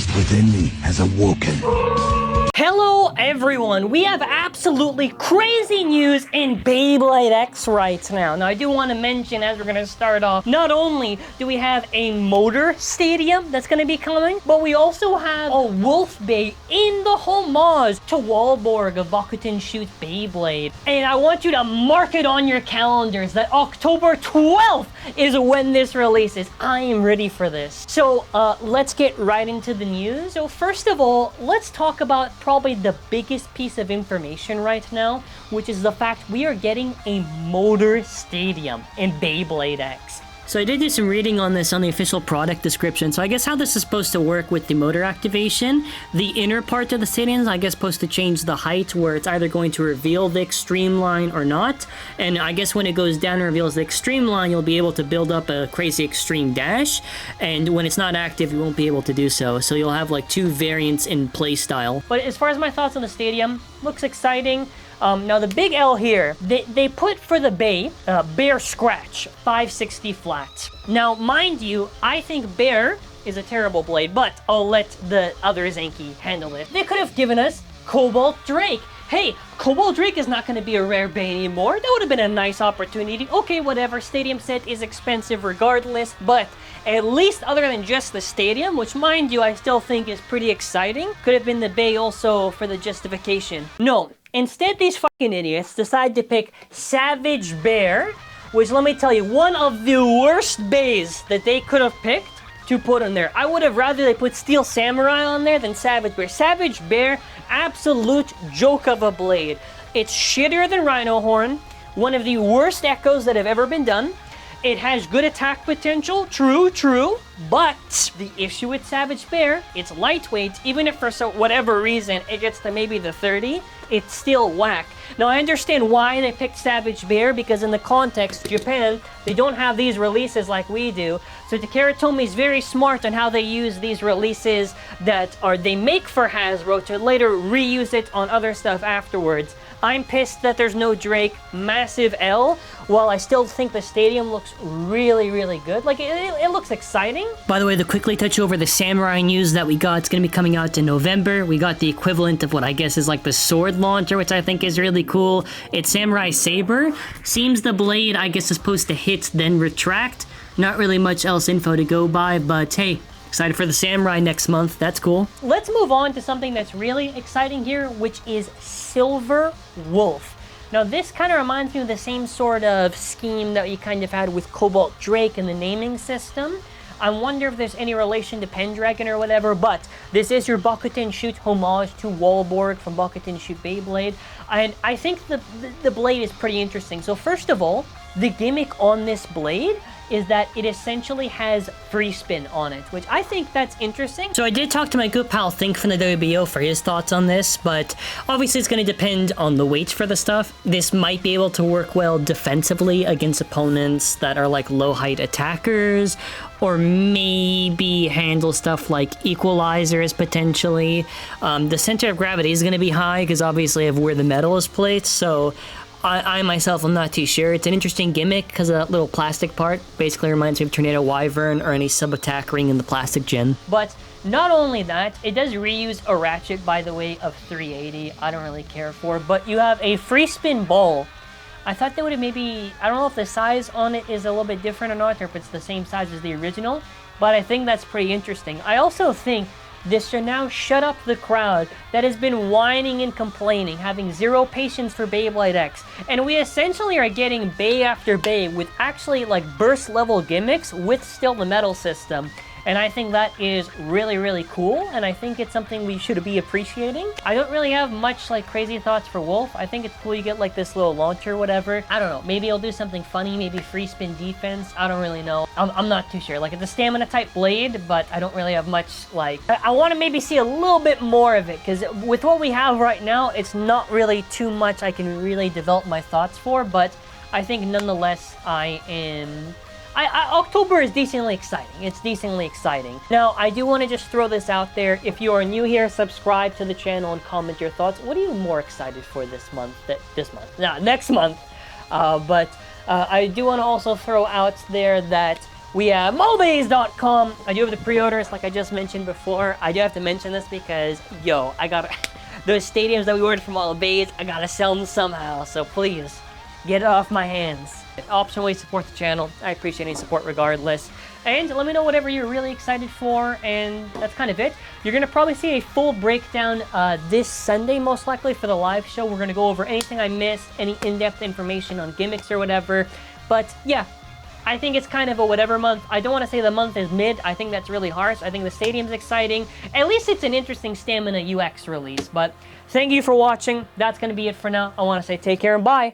beast within me has awoken. Hello everyone, we have absolutely crazy news in Beyblade X right now. Now I do want to mention as we're going to start off, not only do we have a motor stadium that's going to be coming, but we also have a Wolf Bay in the homage to Walborg of Bakuten Shoot Beyblade. And I want you to mark it on your calendars that October 12th is when this releases. I am ready for this. So let's get right into the news. So first of all, let's talk about probably the biggest piece of information right now, which is the fact we are getting a motor stadium in Beyblade X. So I did do some reading on this on the official product description. So I guess how this is supposed to work with the motor activation, the inner part of the stadium is I guess supposed to change the height where it's either going to reveal the extreme line or not. And I guess when it goes down and reveals the extreme line, you'll be able to build up a crazy extreme dash. And when it's not active, you won't be able to do so. So you'll have like two variants in play style. But as far as my thoughts on the stadium, looks exciting. Now the big L here, they put for the Bay, Bear Scratch, 560 flat. Now mind you, I think Bear is a terrible blade, but I'll let the other zankye handle it. They could have given us Cobalt Drake. Hey, Cobalt Drake is not going to be a rare Bay anymore. That would have been a nice opportunity. Okay, whatever, stadium set is expensive regardless, but at least other than just the stadium, which mind you, I still think is pretty exciting, could have been the Bay also for the justification. No. Instead, these fucking idiots decide to pick Savage Bear, which let me tell you, one of the worst bays that they could have picked to put on there. I would have rather they put Steel Samurai on there than Savage Bear. Savage Bear, absolute joke of a blade. It's shittier than Rhino Horn, one of the worst echoes that have ever been done. It has good attack potential, true, but the issue with Savage Bear, it's lightweight. Even if for whatever reason it gets to maybe the 30, it's still whack. Now I understand why they picked Savage Bear, because in the context, Japan, they don't have these releases like we do. So Takara Tomy is very smart on how they use these releases that they make for Hasbro to later reuse it on other stuff afterwards. I'm pissed that there's no Drake, massive L, while I still think the stadium looks really, really good. Like, it looks exciting. By the way, to quickly touch over the Samurai news that we got, it's going to be coming out in November. We got the equivalent of what I guess is like the sword launcher, which I think is really cool. It's Samurai Saber. Seems the blade, I guess, is supposed to hit, then retract. Not really much else info to go by, but hey, excited for the Samurai next month. That's cool. Let's move on to something that's really exciting here, which is Silver Wolf. Now this kind of reminds me of the same sort of scheme that you kind of had with Cobalt Drake and the naming system. I wonder if there's any relation to Pendragon or whatever, but this is your Bakuten Shoot homage to Walborg from Bakuten Shoot Beyblade. And I think the blade is pretty interesting. So first of all, the gimmick on this blade is that it essentially has free spin on it, which I think that's interesting. So I did talk to my good pal Think from the WBO for his thoughts on this, but obviously it's going to depend on the weights for the stuff. This might be able to work well defensively against opponents that are like low height attackers, or maybe handle stuff like equalizers potentially. The center of gravity is going to be high because obviously of where the metal is placed, so I myself am not too sure. It's an interesting gimmick because that little plastic part basically reminds me of Tornado Wyvern or any sub-attack ring in the plastic gen. But not only that, it does reuse a ratchet, by the way, of 380. I don't really care for, but you have a free spin ball. I thought they would have maybe, I don't know if the size on it is a little bit different or not, or if it's the same size as the original, but I think that's pretty interesting. I also think this should now shut up the crowd that has been whining and complaining, having zero patience for Beyblade X. And we essentially are getting Bay after Bay with actually like burst level gimmicks with still the metal system. And I think that is really, really cool, and I think it's something we should be appreciating. I don't really have much like crazy thoughts for Wolf. I think it's cool you get like this little launcher or whatever. I don't know, maybe he'll do something funny, maybe free spin defense. I don't really know. I'm not too sure. Like, it's a stamina type blade, but I don't really have much like... I want to maybe see a little bit more of it, because with what we have right now, it's not really too much I can really develop my thoughts for, but I think nonetheless October is decently exciting. It's decently exciting. Now, I do want to just throw this out there. If you are new here, subscribe to the channel and comment your thoughts. What are you more excited for this month? Next month. I do want to also throw out there that We have mobays.com. I do have the pre-orders, like I just mentioned before. I do have to mention this because, yo, I got those stadiums that we ordered from all the bays. I gotta sell them somehow, so please get it off my hands. Optionally support the channel. I appreciate any support regardless. And let me know whatever you're really excited for, and that's kind of it. You're gonna probably see a full breakdown this Sunday, most likely, for the live show. We're gonna go over anything I missed, any in-depth information on gimmicks or whatever. But yeah, I think it's kind of a whatever month. I don't want to say the month is mid. I think that's really harsh. I think the stadium's exciting. At least it's an interesting Stamina UX release. But thank you for watching. That's gonna be it for now. I want to say take care and bye.